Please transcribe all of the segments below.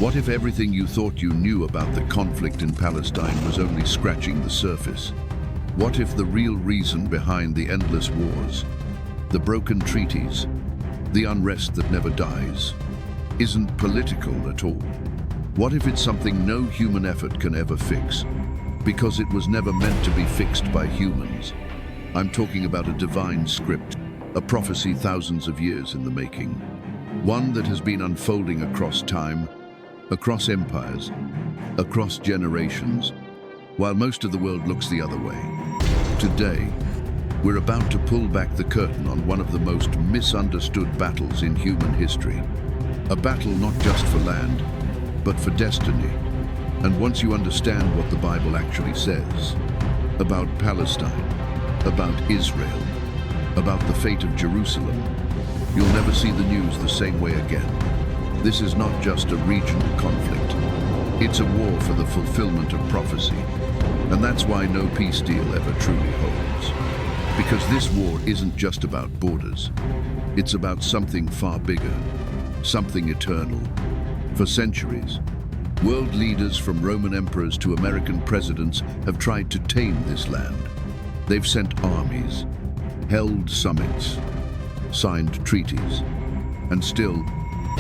What if everything you thought you knew about the conflict in Palestine was only scratching the surface? What if the real reason behind the endless wars, the broken treaties, the unrest that never dies, isn't political at all? What if it's something no human effort can ever fix, because it was never meant to be fixed by humans? I'm talking about a divine script, a prophecy thousands of years in the making, one that has been unfolding across time, across empires, across generations, while most of the world looks the other way. Today, we're about to pull back the curtain on one of the most misunderstood battles in human history. A battle not just for land, but for destiny. And once you understand what the Bible actually says about Palestine, about Israel, about the fate of Jerusalem, you'll never see the news the same way again. This is not just a regional conflict. It's a war for the fulfillment of prophecy. And that's why no peace deal ever truly holds. Because this war isn't just about borders. It's about something far bigger, something eternal. For centuries, world leaders from Roman emperors to American presidents have tried to tame this land. They've sent armies, held summits, signed treaties, and still,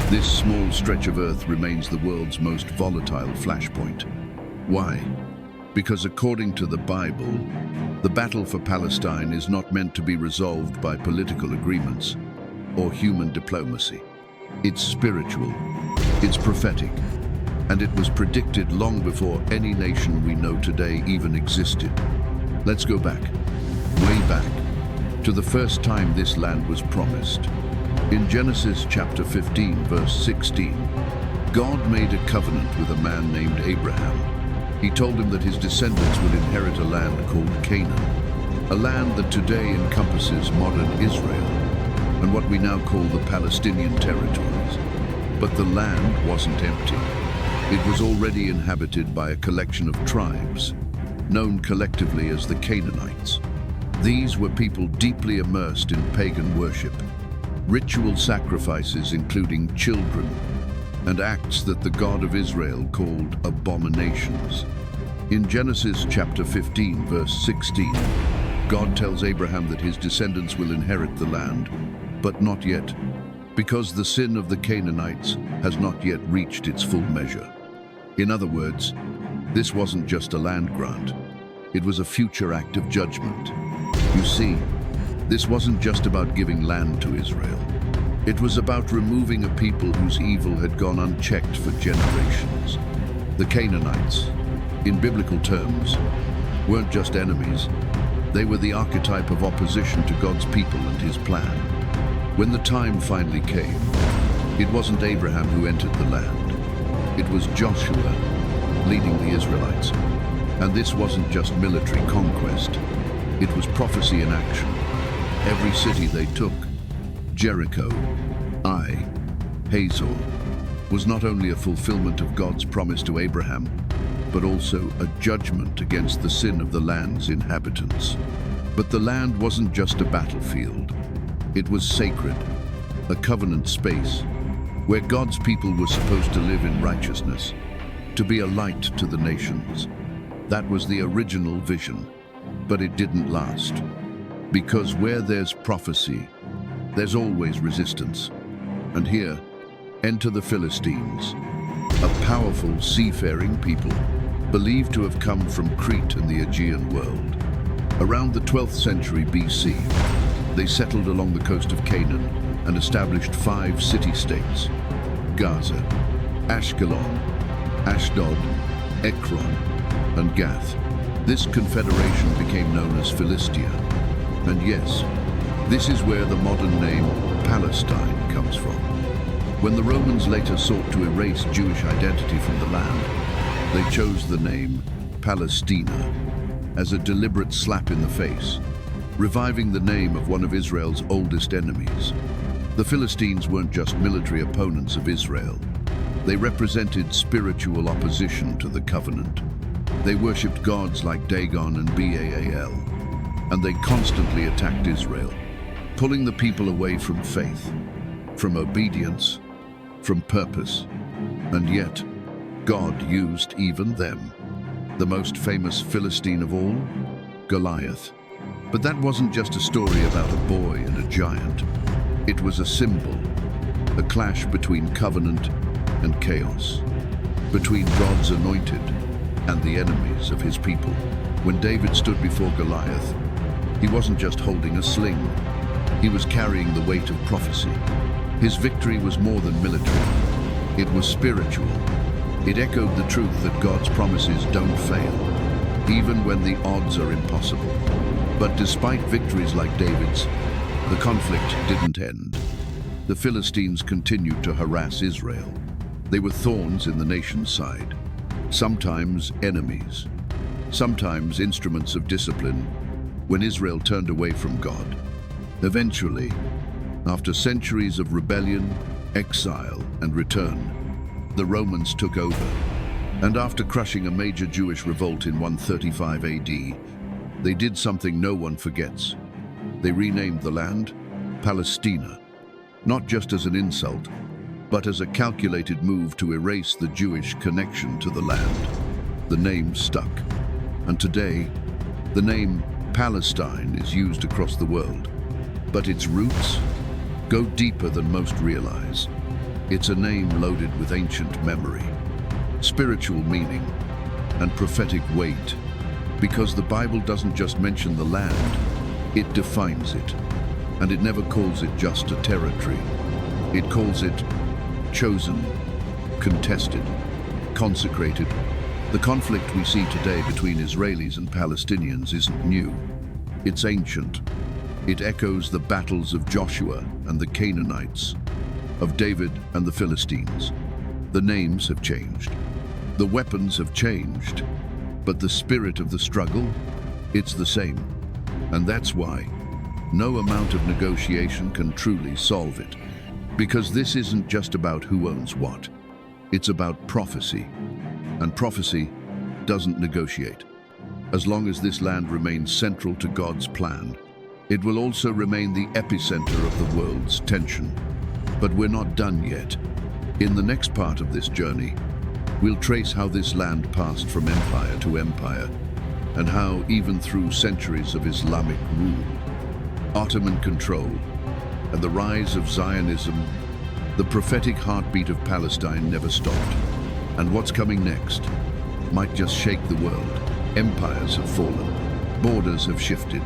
this small stretch of earth remains the world's most volatile flashpoint. Why? Because according to the Bible, the battle for Palestine is not meant to be resolved by political agreements or human diplomacy. It's spiritual, it's prophetic, and it was predicted long before any nation we know today even existed. Let's go back, way back, to the first time this land was promised. In Genesis chapter 15, verse 16, God made a covenant with a man named Abraham. He told him that his descendants would inherit a land called Canaan, a land that today encompasses modern Israel and what we now call the Palestinian territories. But the land wasn't empty. It was already inhabited by a collection of tribes, known collectively as the Canaanites. These were people deeply immersed in pagan worship, ritual sacrifices including children, and acts that the God of Israel called abominations. In Genesis chapter 15, verse 16, God tells Abraham that his descendants will inherit the land, but not yet, because the sin of the Canaanites has not yet reached its full measure. In other words, this wasn't just a land grant, it was a future act of judgment. You see, this wasn't just about giving land to Israel. It was about removing a people whose evil had gone unchecked for generations. The Canaanites, in biblical terms, weren't just enemies. They were the archetype of opposition to God's people and his plan. When the time finally came, it wasn't Abraham who entered the land. It was Joshua leading the Israelites. And this wasn't just military conquest. It was prophecy in action. Every city they took, Jericho, Ai, Hazor, was not only a fulfillment of God's promise to Abraham, but also a judgment against the sin of the land's inhabitants. But the land wasn't just a battlefield. It was sacred, a covenant space, where God's people were supposed to live in righteousness, to be a light to the nations. That was the original vision, but it didn't last. Because where there's prophecy, there's always resistance. And here, enter the Philistines, a powerful seafaring people, believed to have come from Crete and the Aegean world. Around the 12th century BC, they settled along the coast of Canaan and established 5 city-states: Gaza, Ashkelon, Ashdod, Ekron, and Gath. This confederation became known as Philistia. And yes, this is where the modern name Palestine comes from. When the Romans later sought to erase Jewish identity from the land, they chose the name Palestina as a deliberate slap in the face, reviving the name of one of Israel's oldest enemies. The Philistines weren't just military opponents of Israel. They represented spiritual opposition to the covenant. They worshipped gods like Dagon and Baal, and they constantly attacked Israel, pulling the people away from faith, from obedience, from purpose. And yet, God used even them. The most famous Philistine of all? Goliath. But that wasn't just a story about a boy and a giant. It was a symbol, a clash between covenant and chaos, between God's anointed and the enemies of his people. When David stood before Goliath, he wasn't just holding a sling, he was carrying the weight of prophecy. His victory was more than military, it was spiritual. It echoed the truth that God's promises don't fail, even when the odds are impossible. But despite victories like David's, the conflict didn't end. The Philistines continued to harass Israel. They were thorns in the nation's side, sometimes enemies, sometimes instruments of discipline when Israel turned away from God. Eventually, after centuries of rebellion, exile, and return, the Romans took over. And after crushing a major Jewish revolt in 135 AD, they did something no one forgets. They renamed the land Palestina, not just as an insult, but as a calculated move to erase the Jewish connection to the land. The name stuck, and today, the name Palestine is used across the world. But its roots go deeper than most realize. It's a name loaded with ancient memory, spiritual meaning, and prophetic weight, because the Bible doesn't just mention the land, it defines it, and it never calls it just a territory. It calls it chosen, contested, consecrated. The conflict we see today between Israelis and Palestinians isn't new. It's ancient. It echoes the battles of Joshua and the Canaanites, of David and the Philistines. The names have changed. The weapons have changed, but the spirit of the struggle, it's the same. And that's why no amount of negotiation can truly solve it. Because this isn't just about who owns what. It's about prophecy. And prophecy doesn't negotiate. As long as this land remains central to God's plan, it will also remain the epicenter of the world's tension. But we're not done yet. In the next part of this journey, we'll trace how this land passed from empire to empire, and how, even through centuries of Islamic rule, Ottoman control, and the rise of Zionism, the prophetic heartbeat of Palestine never stopped. And what's coming next might just shake the world. Empires have fallen, borders have shifted,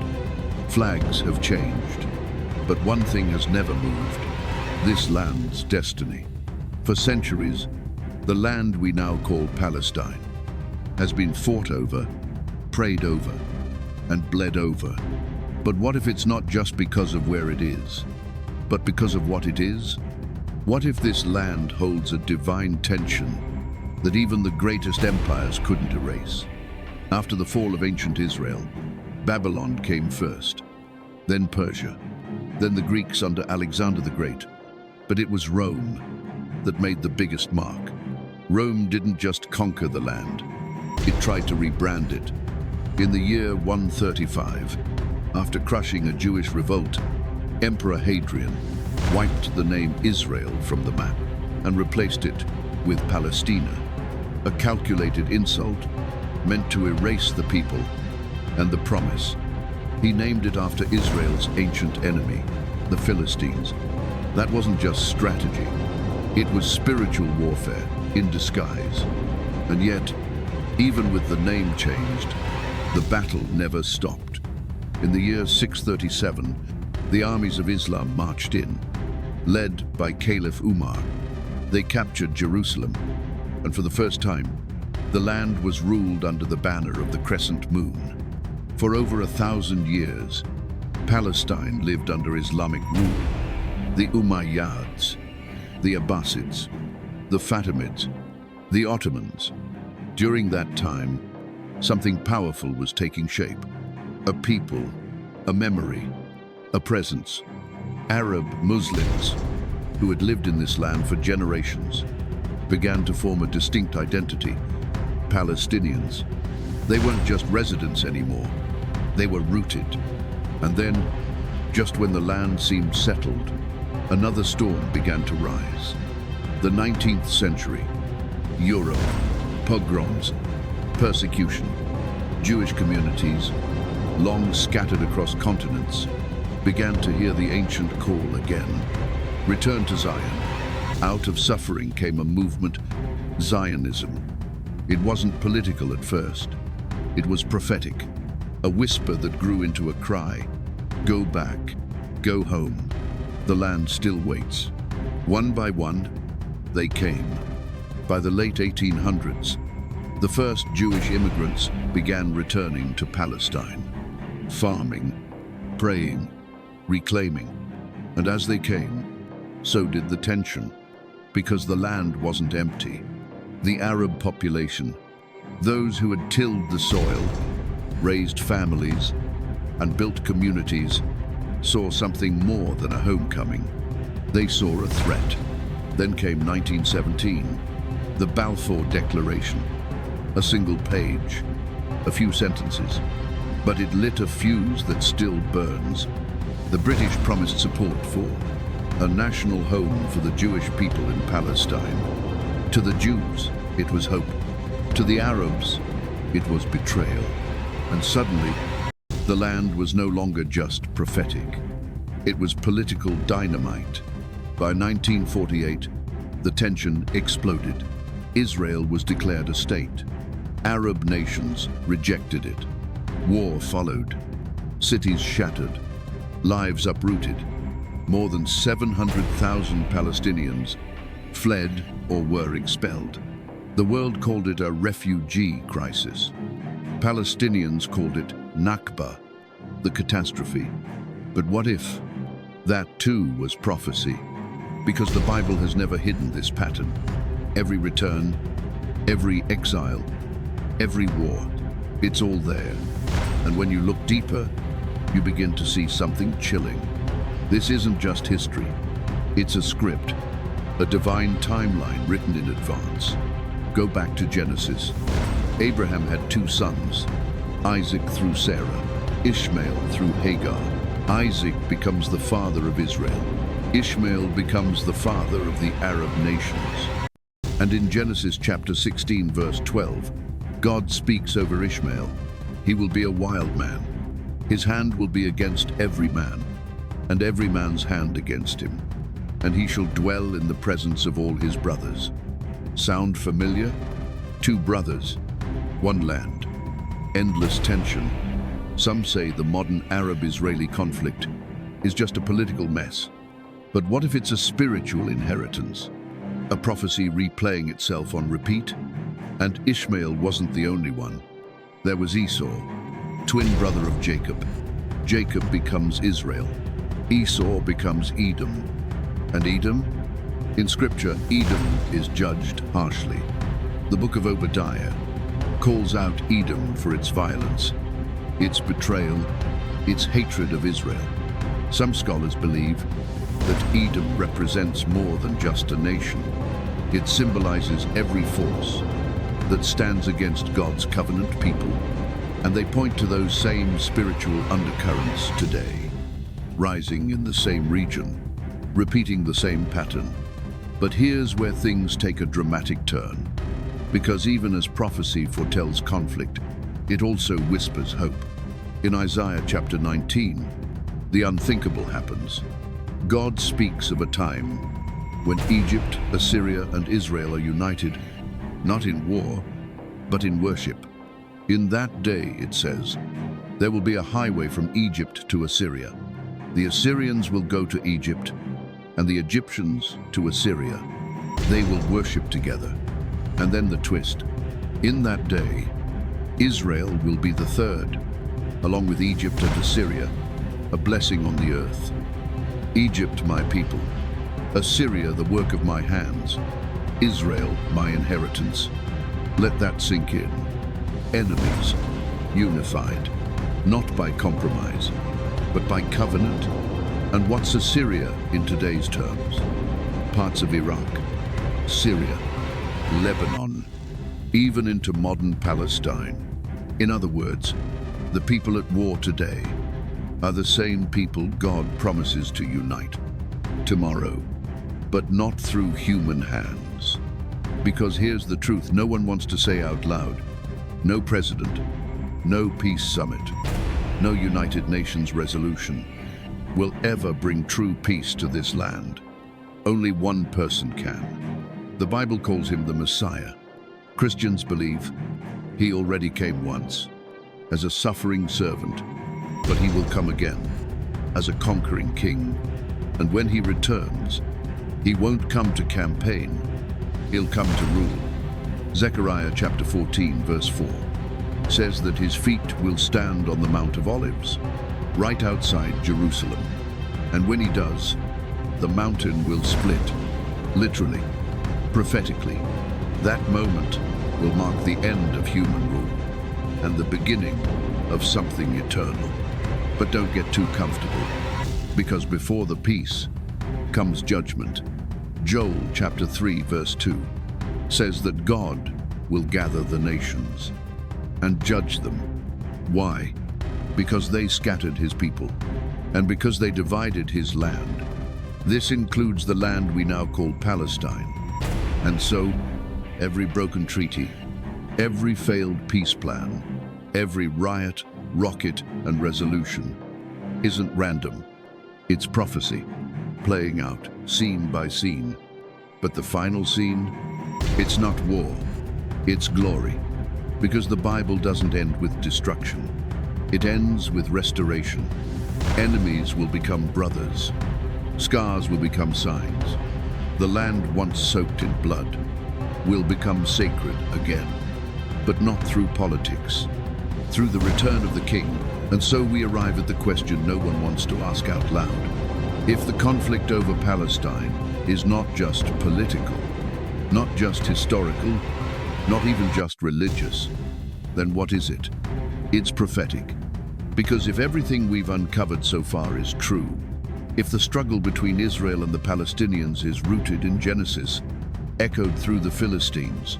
flags have changed. But one thing has never moved: this land's destiny. For centuries, the land we now call Palestine has been fought over, prayed over, and bled over. But what if it's not just because of where it is, but because of what it is? What if this land holds a divine tension that even the greatest empires couldn't erase? After the fall of ancient Israel, Babylon came first, then Persia, then the Greeks under Alexander the Great. But it was Rome that made the biggest mark. Rome didn't just conquer the land, it tried to rebrand it. In the year 135, after crushing a Jewish revolt, Emperor Hadrian wiped the name Israel from the map and replaced it with Palestina, a calculated insult meant to erase the people and the promise. He named it after Israel's ancient enemy, the Philistines. That wasn't just strategy, it was spiritual warfare in disguise. And yet, even with the name changed, the battle never stopped. In the year 637, the armies of Islam marched in, led by Caliph Umar. They captured Jerusalem, and for the first time, the land was ruled under the banner of the crescent moon. For over 1,000 years, Palestine lived under Islamic rule. The Umayyads, the Abbasids, the Fatimids, the Ottomans. During that time, something powerful was taking shape. A people, a memory, a presence. Arab Muslims, who had lived in this land for generations, began to form a distinct identity. Palestinians. They weren't just residents anymore. They were rooted. And then, just when the land seemed settled, another storm began to rise. The 19th century, Europe, pogroms, persecution. Jewish communities, long scattered across continents, began to hear the ancient call again. Return to Zion. Out of suffering came a movement, Zionism. It wasn't political at first. It was prophetic, a whisper that grew into a cry. Go back, go home. The land still waits. One by one, they came. By the late 1800s, the first Jewish immigrants began returning to Palestine, farming, praying, reclaiming. And as they came, so did the tension, because the land wasn't empty. The Arab population, those who had tilled the soil, raised families, and built communities, saw something more than a homecoming. They saw a threat. Then came 1917, the Balfour Declaration. A single page, a few sentences, but it lit a fuse that still burns. The British promised support for a national home for the Jewish people in Palestine. To the Jews, it was hope. To the Arabs, it was betrayal. And suddenly, the land was no longer just prophetic. It was political dynamite. By 1948, the tension exploded. Israel was declared a state. Arab nations rejected it. War followed. Cities shattered. Lives uprooted. More than 700,000 Palestinians fled or were expelled. The world called it a refugee crisis. Palestinians called it Nakba, the catastrophe. But what if that too was prophecy? Because the Bible has never hidden this pattern. Every return, every exile, every war, it's all there. And when you look deeper, you begin to see something chilling. This isn't just history. It's a script, a divine timeline written in advance. Go back to Genesis. Abraham had two sons, Isaac through Sarah, Ishmael through Hagar. Isaac becomes the father of Israel. Ishmael becomes the father of the Arab nations. And in Genesis chapter 16, verse 12, God speaks over Ishmael. He will be a wild man. His hand will be against every man, and every man's hand against him. And he shall dwell in the presence of all his brothers. Sound familiar? Two brothers, one land. Endless tension. Some say the modern Arab-Israeli conflict is just a political mess. But what if it's a spiritual inheritance? A prophecy replaying itself on repeat? And Ishmael wasn't the only one. There was Esau, twin brother of Jacob. Jacob becomes Israel. Esau becomes Edom. And Edom? In Scripture, Edom is judged harshly. The book of Obadiah calls out Edom for its violence, its betrayal, its hatred of Israel. Some scholars believe that Edom represents more than just a nation. It symbolizes every force that stands against God's covenant people, and they point to those same spiritual undercurrents today, rising in the same region, repeating the same pattern. But here's where things take a dramatic turn, because even as prophecy foretells conflict, it also whispers hope. In Isaiah chapter 19, the unthinkable happens. God speaks of a time when Egypt, Assyria, and Israel are united, not in war, but in worship. In that day, it says, there will be a highway from Egypt to Assyria. The Assyrians will go to Egypt, and the Egyptians to Assyria. They will worship together. And then the twist. In that day, Israel will be the third, along with Egypt and Assyria, a blessing on the earth. Egypt, my people. Assyria, the work of my hands. Israel, my inheritance. Let that sink in. Enemies, unified, not by compromise, but by covenant. And what's Assyria in today's terms? Parts of Iraq, Syria, Lebanon, even into modern Palestine. In other words, the people at war today are the same people God promises to unite tomorrow, but not through human hands. Because here's the truth no one wants to say out loud. No president, no peace summit, no United Nations resolution will ever bring true peace to this land. Only one person can. The Bible calls him the Messiah. Christians believe he already came once, as a suffering servant, but he will come again, as a conquering king. And when he returns, he won't come to campaign, he'll come to rule. Zechariah chapter 14, verse 4, says that his feet will stand on the Mount of Olives, right outside Jerusalem. And when he does, the mountain will split, literally, prophetically. That moment will mark the end of human rule and the beginning of something eternal. But don't get too comfortable, because before the peace comes judgment. Joel chapter 3, verse 2 says that God will gather the nations and judge them. Why? Because they scattered his people and because they divided his land. This includes the land we now call Palestine. And so, every broken treaty, every failed peace plan, every riot, rocket, and resolution isn't random. It's prophecy, playing out, scene by scene. But the final scene? It's not war, it's glory. Because the Bible doesn't end with destruction. It ends with restoration. Enemies will become brothers. Scars will become signs. The land once soaked in blood will become sacred again. But not through politics, through the return of the king. And so we arrive at the question no one wants to ask out loud. If the conflict over Palestine is not just political, not just historical, not even just religious, then what is it? It's prophetic. Because if everything we've uncovered so far is true, if the struggle between Israel and the Palestinians is rooted in Genesis, echoed through the Philistines,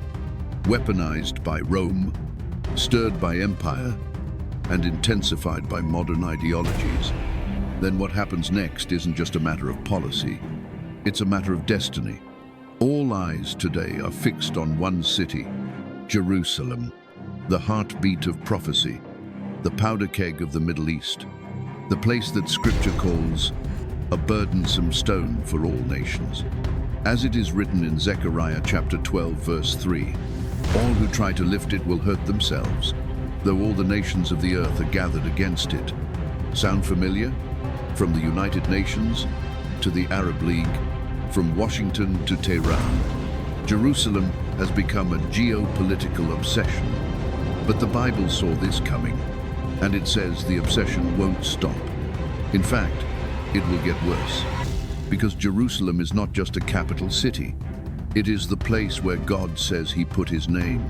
weaponized by Rome, stirred by empire, and intensified by modern ideologies, then what happens next isn't just a matter of policy, it's a matter of destiny. All eyes today are fixed on one city, Jerusalem, the heartbeat of prophecy, the powder keg of the Middle East, the place that Scripture calls a burdensome stone for all nations. As it is written in Zechariah chapter 12, verse 3, all who try to lift it will hurt themselves, though all the nations of the earth are gathered against it. Sound familiar? From the United Nations to the Arab League, from Washington to Tehran, Jerusalem has become a geopolitical obsession. But the Bible saw this coming, and it says the obsession won't stop. In fact, it will get worse, because Jerusalem is not just a capital city. It is the place where God says he put his name.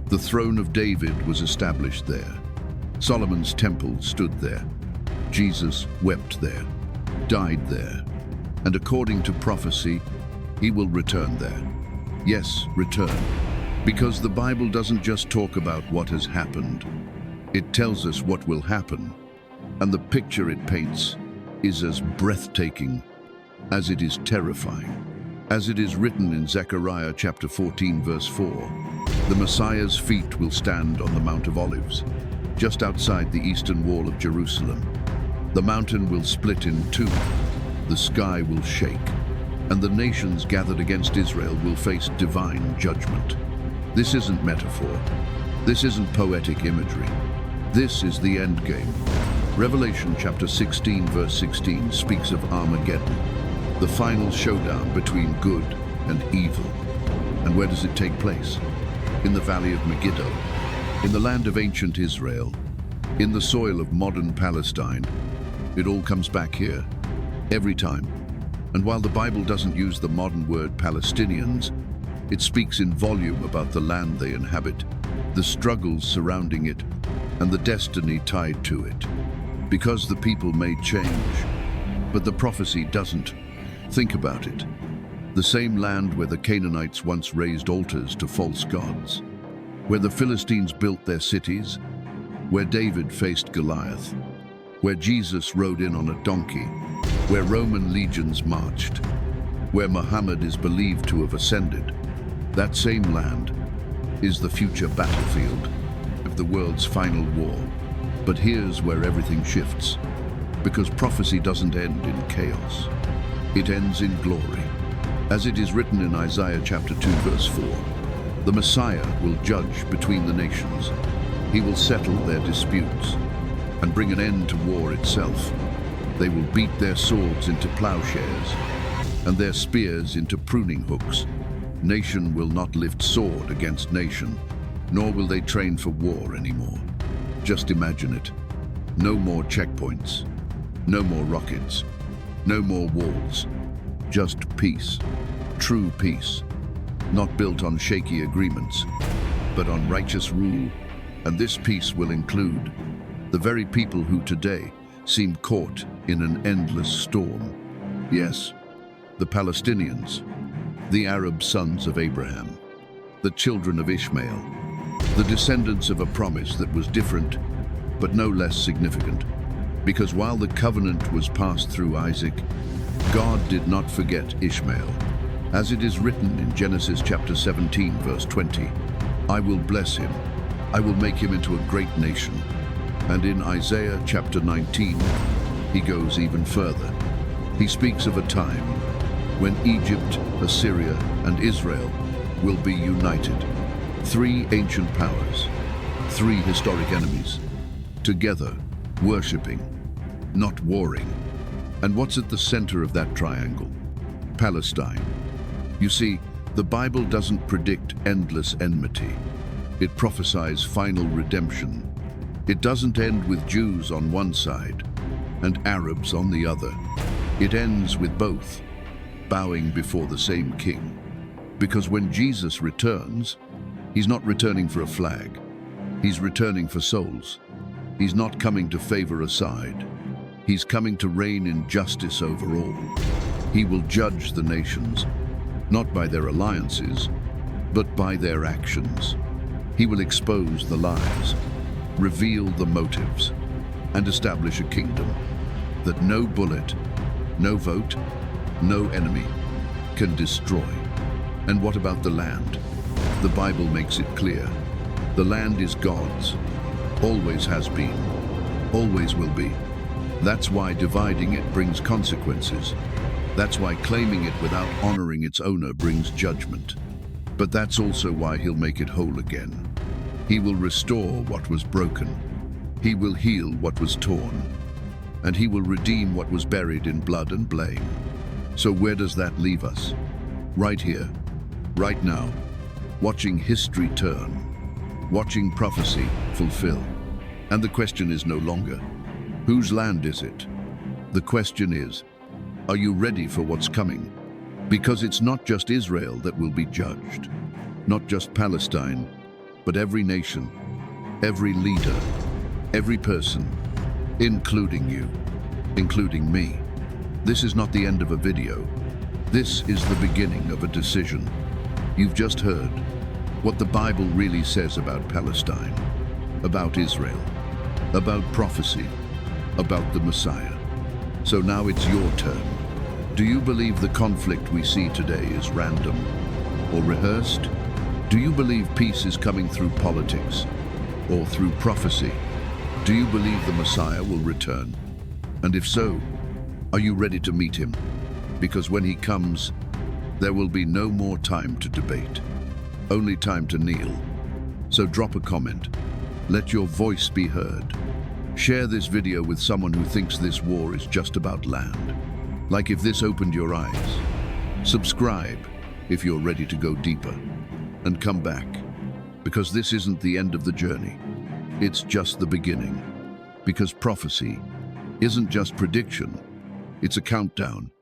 The throne of David was established there. Solomon's temple stood there. Jesus wept there, died there. And according to prophecy, he will return there. Yes, return. Because the Bible doesn't just talk about what has happened. It tells us what will happen. And the picture it paints is as breathtaking as it is terrifying. As it is written in Zechariah chapter 14, verse 4, the Messiah's feet will stand on the Mount of Olives, just outside the eastern wall of Jerusalem. The mountain will split in two, the sky will shake, and the nations gathered against Israel will face divine judgment. This isn't metaphor. This isn't poetic imagery. This is the end game. Revelation chapter 16, verse 16 speaks of Armageddon, the final showdown between good and evil. And where does it take place? In the valley of Megiddo, in the land of ancient Israel, in the soil of modern Palestine. It all comes back here, every time. And while the Bible doesn't use the modern word Palestinians, it speaks in volume about the land they inhabit, the struggles surrounding it, and the destiny tied to it. Because the people may change, but the prophecy doesn't. Think about it. The same land where the Canaanites once raised altars to false gods, where the Philistines built their cities, where David faced Goliath, where Jesus rode in on a donkey, where Roman legions marched, where Muhammad is believed to have ascended. That same land is the future battlefield of the world's final war. But here's where everything shifts, because prophecy doesn't end in chaos. It ends in glory. As it is written in Isaiah chapter 2, verse 4, the Messiah will judge between the nations. He will settle their disputes and bring an end to war itself. They will beat their swords into plowshares and their spears into pruning hooks. Nation will not lift sword against nation, nor will they train for war anymore. Just imagine it. No more checkpoints, no more rockets, no more walls. Just peace, true peace, not built on shaky agreements, but on righteous rule. And this peace will include the very people who today seem caught in an endless storm. Yes, the Palestinians, the Arab sons of Abraham, the children of Ishmael, the descendants of a promise that was different, but no less significant. Because while the covenant was passed through Isaac, God did not forget Ishmael. As it is written in Genesis chapter 17, verse 20, I will bless him, I will make him into a great nation. And in Isaiah chapter 19, he goes even further. He speaks of a time when Egypt, Assyria, and Israel will be united. Three ancient powers, three historic enemies, together, worshipping, not warring. And what's at the center of that triangle? Palestine. You see, the Bible doesn't predict endless enmity. It prophesies final redemption. It doesn't end with Jews on one side and Arabs on the other. It ends with both, bowing before the same king. Because when Jesus returns, he's not returning for a flag. He's returning for souls. He's not coming to favor a side. He's coming to reign in justice over all. He will judge the nations, not by their alliances, but by their actions. He will expose the lies, reveal the motives, and establish a kingdom that no bullet, no vote, no enemy can destroy. And what about the land? The Bible makes it clear. The land is God's, always has been, always will be. That's why dividing it brings consequences. That's why claiming it without honoring its owner brings judgment. But that's also why he'll make it whole again. He will restore what was broken. He will heal what was torn. And he will redeem what was buried in blood and blame. So where does that leave us? Right here, right now, watching history turn, watching prophecy fulfill. And the question is no longer, whose land is it? The question is, are you ready for what's coming? Because it's not just Israel that will be judged, not just Palestine, but every nation, every leader, every person, including you, including me. This is not the end of a video. This is the beginning of a decision. You've just heard what the Bible really says about Palestine, about Israel, about prophecy, about the Messiah. So now it's your turn. Do you believe the conflict we see today is random or rehearsed? Do you believe peace is coming through politics or through prophecy? Do you believe the Messiah will return? And if so, are you ready to meet him? Because when he comes, there will be no more time to debate, only time to kneel. So drop a comment. Let your voice be heard. Share this video with someone who thinks this war is just about land. Like if this opened your eyes. Subscribe if you're ready to go deeper. And come back, because this isn't the end of the journey. It's just the beginning. Because prophecy isn't just prediction, it's a countdown.